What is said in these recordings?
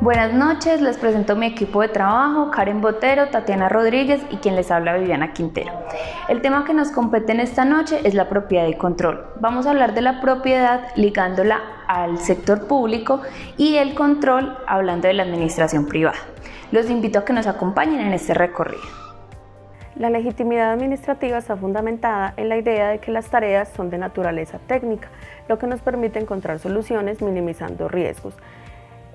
Buenas noches, les presento mi equipo de trabajo, Karen Botero, Tatiana Rodríguez y quien les habla, Viviana Quintero. El tema que nos compete en esta noche es la propiedad y control. Vamos a hablar de la propiedad ligándola al sector público y el control hablando de la administración privada. Los invito a que nos acompañen en este recorrido. La legitimidad administrativa está fundamentada en la idea de que las tareas son de naturaleza técnica, lo que nos permite encontrar soluciones minimizando riesgos.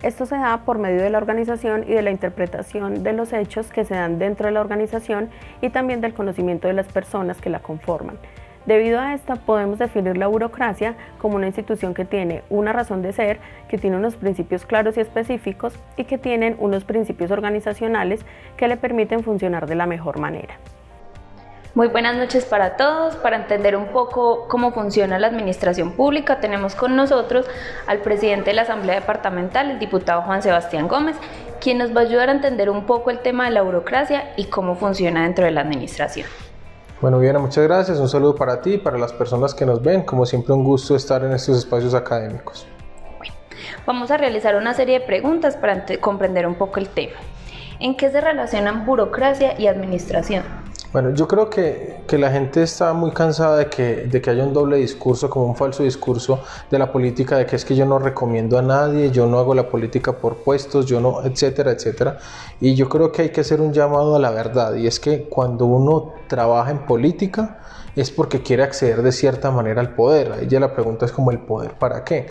Esto se da por medio de la organización y de la interpretación de los hechos que se dan dentro de la organización y también del conocimiento de las personas que la conforman. Debido a esta, podemos definir la burocracia como una institución que tiene una razón de ser, que tiene unos principios claros y específicos y que tienen unos principios organizacionales que le permiten funcionar de la mejor manera. Muy buenas noches para todos. Para entender un poco cómo funciona la administración pública, tenemos con nosotros al presidente de la Asamblea Departamental, el diputado Juan Sebastián Gómez, quien nos va a ayudar a entender un poco el tema de la burocracia y cómo funciona dentro de la administración. Bueno, Viviana, muchas gracias. Un saludo para ti y para las personas que nos ven. Como siempre, un gusto estar en estos espacios académicos. Bueno, vamos a realizar una serie de preguntas para comprender un poco el tema. ¿En qué se relacionan burocracia y administración? Bueno, yo creo que la gente está muy cansada de que haya un doble discurso, como un falso discurso de la política, de que es que yo no recomiendo a nadie, yo no hago la política por puestos, yo no, etcétera, etcétera. Y yo creo que hay que hacer un llamado a la verdad, y es que cuando uno trabaja en política es porque quiere acceder de cierta manera al poder. Ahí ya la pregunta es como el poder, ¿para qué?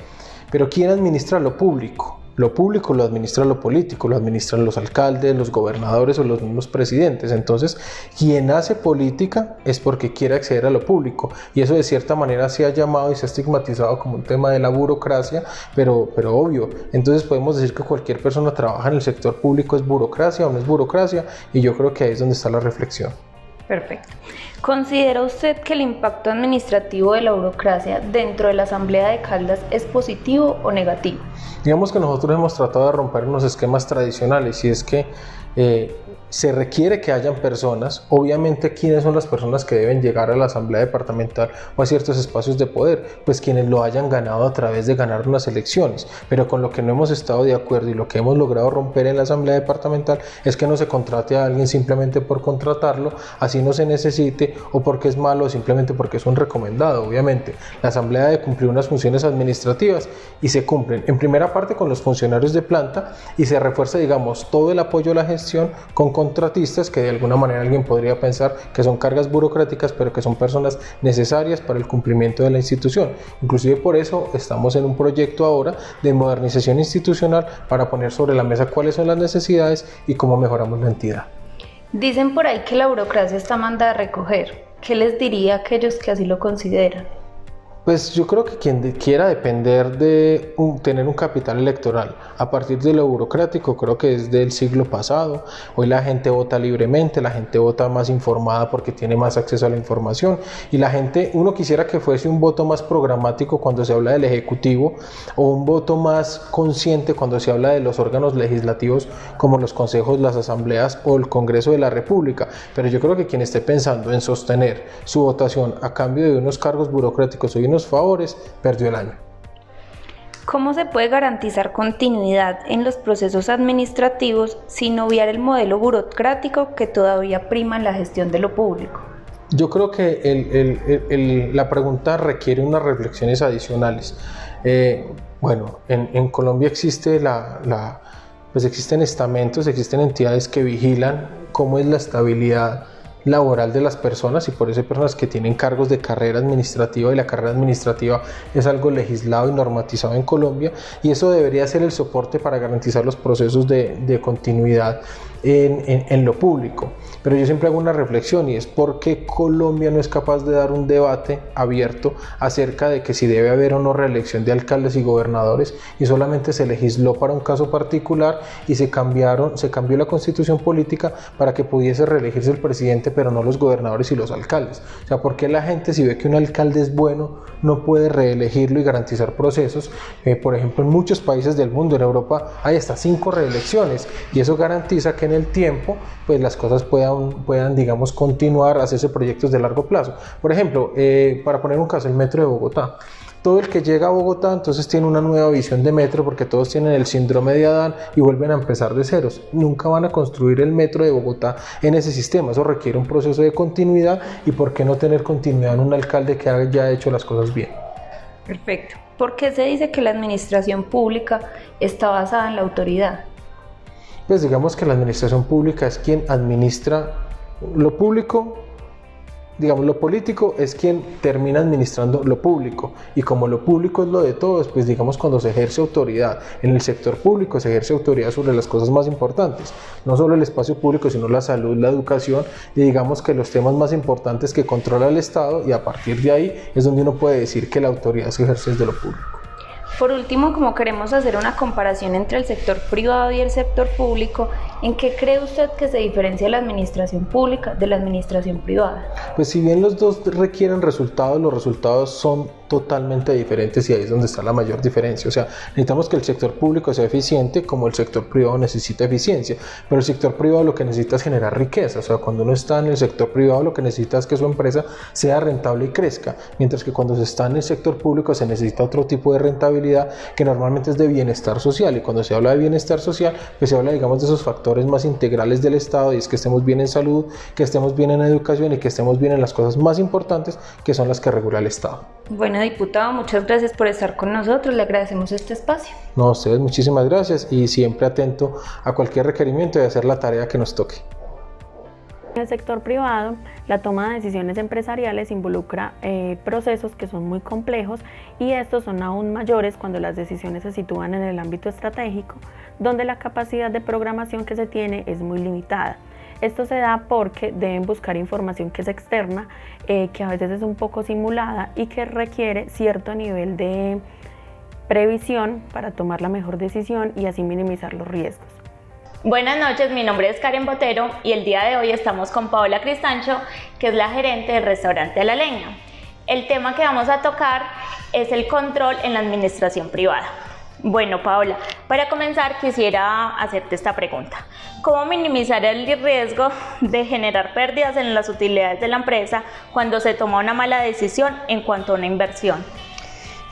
Pero ¿quién administra lo público? Lo público lo administra lo político, lo administran los alcaldes, los gobernadores o los mismos presidentes. Entonces, quien hace política es porque quiere acceder a lo público. Y eso de cierta manera se ha llamado y se ha estigmatizado como un tema de la burocracia, pero obvio. Entonces podemos decir que cualquier persona que trabaja en el sector público es burocracia o no es burocracia, y yo creo que ahí es donde está la reflexión. Perfecto. ¿Considera usted que el impacto administrativo de la burocracia dentro de la Asamblea de Caldas es positivo o negativo? Digamos que nosotros hemos tratado de romper unos esquemas tradicionales, y es que se requiere que hayan personas, obviamente. ¿Quiénes son las personas que deben llegar a la Asamblea Departamental o a ciertos espacios de poder? Pues quienes lo hayan ganado a través de ganar unas elecciones, pero con lo que no hemos estado de acuerdo y lo que hemos logrado romper en la Asamblea Departamental es que no se contrate a alguien simplemente por contratarlo, así no se necesite, o porque es malo, o simplemente porque es un recomendado. Obviamente la Asamblea debe cumplir unas funciones administrativas y se cumplen en primera parte con los funcionarios de planta, y se refuerza, digamos, todo el apoyo a la gestión con contratistas que de alguna manera alguien podría pensar que son cargas burocráticas, pero que son personas necesarias para el cumplimiento de la institución. Inclusive por eso estamos en un proyecto ahora de modernización institucional para poner sobre la mesa cuáles son las necesidades y cómo mejoramos la entidad. Dicen por ahí que la burocracia está mandada a recoger. ¿Qué les diría a aquellos que así lo consideran? Pues yo creo que quien quiera depender de tener un capital electoral a partir de lo burocrático, creo que es del siglo pasado. Hoy la gente vota libremente, la gente vota más informada porque tiene más acceso a la información, y la gente, uno quisiera que fuese un voto más programático cuando se habla del Ejecutivo, o un voto más consciente cuando se habla de los órganos legislativos como los consejos, las asambleas o el Congreso de la República. Pero yo creo que quien esté pensando en sostener su votación a cambio de unos cargos burocráticos o unos favores, perdió el año. ¿Cómo se puede garantizar continuidad en los procesos administrativos sin obviar el modelo burocrático que todavía prima en la gestión de lo público? Yo creo que la pregunta requiere unas reflexiones adicionales. Bueno, en Colombia existe pues existen estamentos, existen entidades que vigilan cómo es la estabilidad laboral de las personas, y por eso hay personas que tienen cargos de carrera administrativa, y la carrera administrativa es algo legislado y normatizado en Colombia, y eso debería ser el soporte para garantizar los procesos de continuidad en lo público. Pero yo siempre hago una reflexión, y es por qué Colombia no es capaz de dar un debate abierto acerca de que si debe haber o no reelección de alcaldes y gobernadores, y solamente se legisló para un caso particular y se cambió la constitución política para que pudiese reelegirse el presidente, pero no los gobernadores y los alcaldes. O sea, ¿por qué la gente, si ve que un alcalde es bueno, no puede reelegirlo y garantizar procesos? Por ejemplo, en muchos países del mundo, en Europa, hay hasta 5 reelecciones, y eso garantiza que en el tiempo pues las cosas puedan digamos continuar, hacerse proyectos de largo plazo. Por ejemplo, para poner un caso, el metro de Bogotá. Todo el que llega a Bogotá entonces tiene una nueva visión de metro porque todos tienen el síndrome de Adán y vuelven a empezar de ceros. Nunca van a construir el metro de Bogotá en ese sistema, eso requiere un proceso de continuidad y por qué no tener continuidad en un alcalde que haya hecho las cosas bien. Perfecto. ¿Por qué se dice que la administración pública está basada en la autoridad? Pues digamos que la administración pública es quien administra lo público. Digamos, lo político es quien termina administrando lo público y como lo público es lo de todos, pues digamos cuando se ejerce autoridad en el sector público se ejerce autoridad sobre las cosas más importantes, no solo el espacio público sino la salud, la educación y digamos que los temas más importantes que controla el Estado y a partir de ahí es donde uno puede decir que la autoridad se ejerce desde lo público. Por último, como queremos hacer una comparación entre el sector privado y el sector público, ¿en qué cree usted que se diferencia la administración pública de la administración privada? Pues si bien los dos requieren resultados, los resultados son totalmente diferentes y ahí es donde está la mayor diferencia. O sea, necesitamos que el sector público sea eficiente como el sector privado necesita eficiencia, pero el sector privado lo que necesita es generar riqueza. O sea, cuando uno está en el sector privado lo que necesita es que su empresa sea rentable y crezca, mientras que cuando se está en el sector público se necesita otro tipo de rentabilidad que normalmente es de bienestar social y cuando se habla de bienestar social pues se habla digamos de esos factores más integrales del Estado y es que estemos bien en salud, que estemos bien en educación y que estemos bien en las cosas más importantes que son las que regula el Estado. Bueno, diputado, muchas gracias por estar con nosotros, le agradecemos este espacio. No, a ustedes muchísimas gracias y siempre atento a cualquier requerimiento y hacer la tarea que nos toque. En el sector privado, la toma de decisiones empresariales involucra procesos que son muy complejos y estos son aún mayores cuando las decisiones se sitúan en el ámbito estratégico, donde la capacidad de programación que se tiene es muy limitada. Esto se da porque deben buscar información que es externa, que a veces es un poco simulada y que requiere cierto nivel de previsión para tomar la mejor decisión y así minimizar los riesgos. Buenas noches, mi nombre es Karen Botero y el día de hoy estamos con Paola Cristancho, que es la gerente del restaurante La Leña. El tema que vamos a tocar es el control en la administración privada. Bueno, Paola, para comenzar quisiera hacerte esta pregunta. ¿Cómo minimizar el riesgo de generar pérdidas en las utilidades de la empresa cuando se toma una mala decisión en cuanto a una inversión?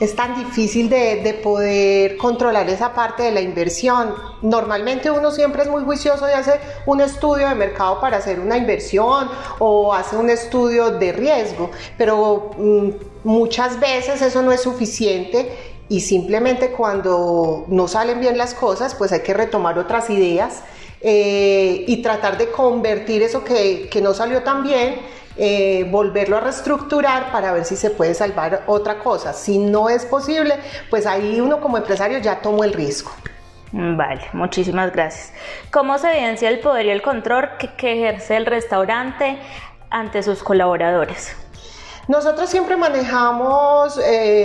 Es tan difícil de poder controlar esa parte de la inversión. Normalmente uno siempre es muy juicioso y hace un estudio de mercado para hacer una inversión o hace un estudio de riesgo, pero muchas veces eso no es suficiente y simplemente cuando no salen bien las cosas, pues hay que retomar otras ideas y tratar de convertir eso que no salió tan bien, volverlo a reestructurar para ver si se puede salvar otra cosa. Si no es posible, pues ahí uno como empresario ya tomó el riesgo. Vale, muchísimas gracias. ¿Cómo se evidencia el poder y el control que ejerce el restaurante ante sus colaboradores? Nosotros siempre manejamos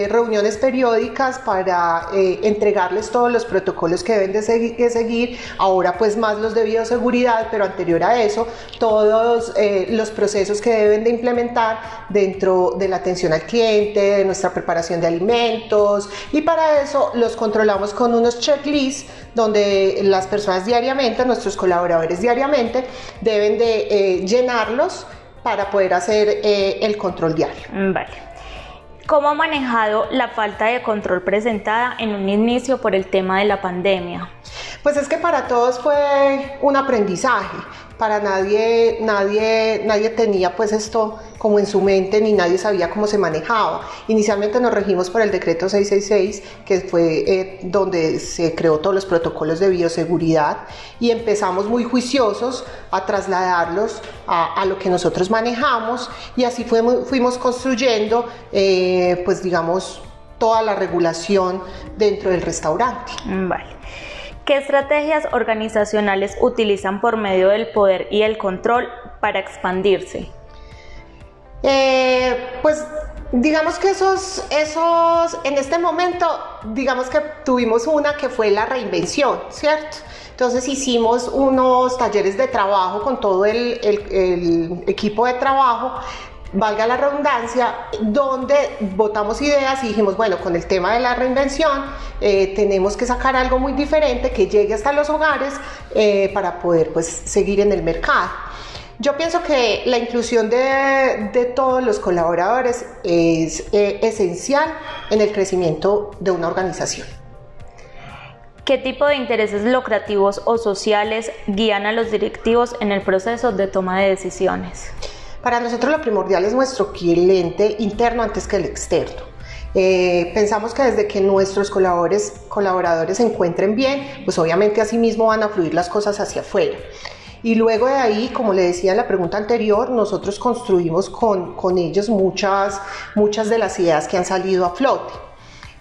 reuniones periódicas para entregarles todos los protocolos que deben de seguir, ahora pues más los de bioseguridad, pero anterior a eso, todos los procesos que deben de implementar dentro de la atención al cliente, de nuestra preparación de alimentos y para eso los controlamos con unos checklists donde las personas diariamente, nuestros colaboradores diariamente, deben de llenarlos para poder hacer el control diario. Vale. ¿Cómo ha manejado la falta de control presentada en un inicio por el tema de la pandemia? Pues es que para todos fue un aprendizaje. Para nadie tenía pues esto como en su mente, ni nadie sabía cómo se manejaba. Inicialmente nos regimos por el decreto 666, que fue donde se creó todos los protocolos de bioseguridad y empezamos muy juiciosos a trasladarlos a lo que nosotros manejamos y así fuimos construyendo pues digamos toda la regulación dentro del restaurante. Vale. ¿Qué estrategias organizacionales utilizan por medio del poder y el control para expandirse? Pues digamos que esos en este momento, digamos que tuvimos una que fue la reinvención, ¿cierto? Entonces hicimos unos talleres de trabajo con todo el equipo de trabajo, valga la redundancia, donde botamos ideas y dijimos, bueno, con el tema de la reinvención tenemos que sacar algo muy diferente que llegue hasta los hogares para poder pues seguir en el mercado. Yo pienso que la inclusión de todos los colaboradores es esencial en el crecimiento de una organización. ¿Qué tipo de intereses lucrativos o sociales guían a los directivos en el proceso de toma de decisiones? Para nosotros lo primordial es nuestro cliente interno antes que el externo. Pensamos que desde que nuestros colaboradores se encuentren bien, pues obviamente así mismo van a fluir las cosas hacia afuera. Y luego de ahí, como le decía en la pregunta anterior, nosotros construimos con ellos muchas de las ideas que han salido a flote.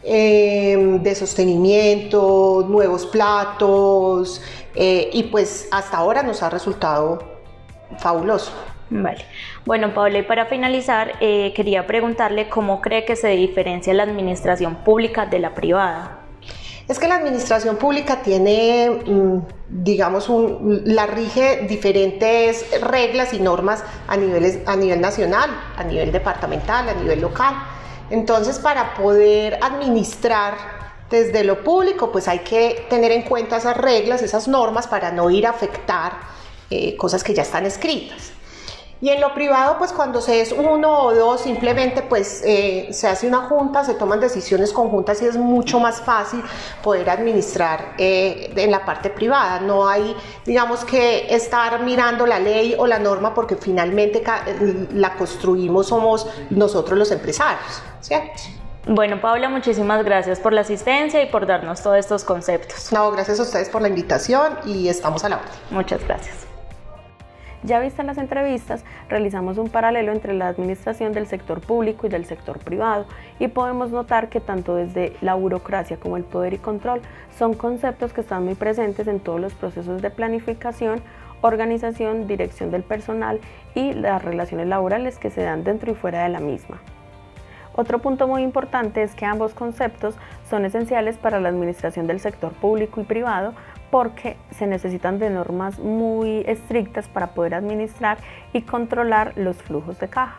De sostenimiento, nuevos platos, y pues hasta ahora nos ha resultado fabuloso. Vale. Bueno, Paola, y para finalizar, quería preguntarle cómo cree que se diferencia la administración pública de la privada. Es que la administración pública tiene, digamos, la rige diferentes reglas y normas a nivel nacional, a nivel departamental, a nivel local. Entonces, para poder administrar desde lo público, pues hay que tener en cuenta esas reglas, esas normas, para no ir a afectar cosas que ya están escritas. Y en lo privado, pues cuando se es uno o dos, simplemente pues se hace una junta, se toman decisiones conjuntas y es mucho más fácil poder administrar en la parte privada. No hay, digamos, que estar mirando la ley o la norma, porque finalmente la construimos, somos nosotros los empresarios, ¿cierto? Bueno, Paola, muchísimas gracias por la asistencia y por darnos todos estos conceptos. No, gracias a ustedes por la invitación y estamos a la orden. Muchas gracias. Ya vistas las entrevistas, realizamos un paralelo entre la administración del sector público y del sector privado y podemos notar que tanto desde la burocracia como el poder y control son conceptos que están muy presentes en todos los procesos de planificación, organización, dirección del personal y las relaciones laborales que se dan dentro y fuera de la misma. Otro punto muy importante es que ambos conceptos son esenciales para la administración del sector público y privado, porque se necesitan de normas muy estrictas para poder administrar y controlar los flujos de caja.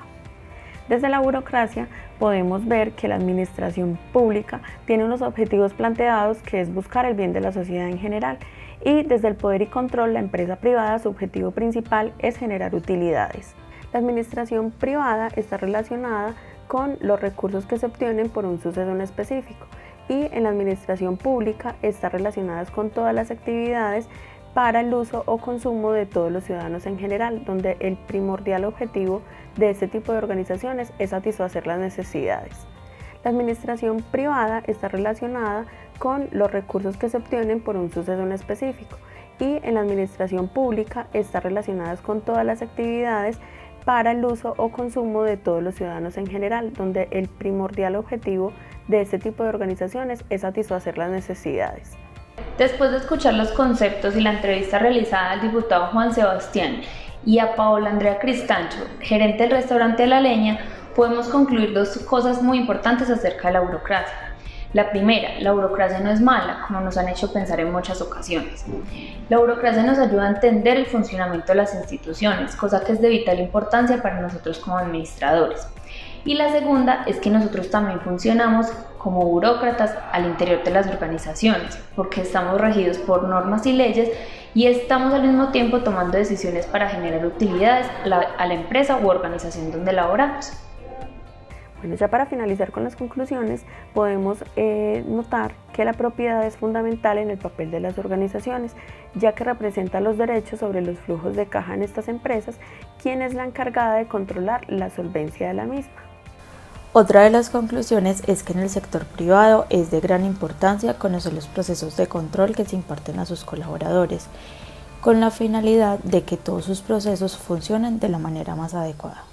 Desde la burocracia podemos ver que la administración pública tiene unos objetivos planteados, que es buscar el bien de la sociedad en general, y desde el poder y control, la empresa privada, su objetivo principal es generar utilidades. La administración privada está relacionada con los recursos que se obtienen por un suceso en específico, y en la administración pública está relacionada con todas las actividades para el uso o consumo de todos los ciudadanos en general, donde el primordial objetivo de este tipo de organizaciones es satisfacer las necesidades. La administración privada está relacionada con los recursos que se obtienen por un suceso en específico, y en la administración pública está relacionada con todas las actividades para el uso o consumo de todos los ciudadanos en general, donde el primordial objetivo de este tipo de organizaciones es satisfacer las necesidades. Después de escuchar los conceptos y la entrevista realizada al diputado Juan Sebastián y a Paola Andrea Cristancho, gerente del restaurante La Leña, podemos concluir dos cosas muy importantes acerca de la burocracia. La primera, la burocracia no es mala, como nos han hecho pensar en muchas ocasiones. La burocracia nos ayuda a entender el funcionamiento de las instituciones, cosa que es de vital importancia para nosotros como administradores. Y la segunda es que nosotros también funcionamos como burócratas al interior de las organizaciones, porque estamos regidos por normas y leyes y estamos al mismo tiempo tomando decisiones para generar utilidades a la empresa u organización donde laboramos. Bueno, ya para finalizar con las conclusiones, podemos notar que la propiedad es fundamental en el papel de las organizaciones, ya que representa los derechos sobre los flujos de caja en estas empresas, quien es la encargada de controlar la solvencia de la misma. Otra de las conclusiones es que en el sector privado es de gran importancia conocer los procesos de control que se imparten a sus colaboradores, con la finalidad de que todos sus procesos funcionen de la manera más adecuada.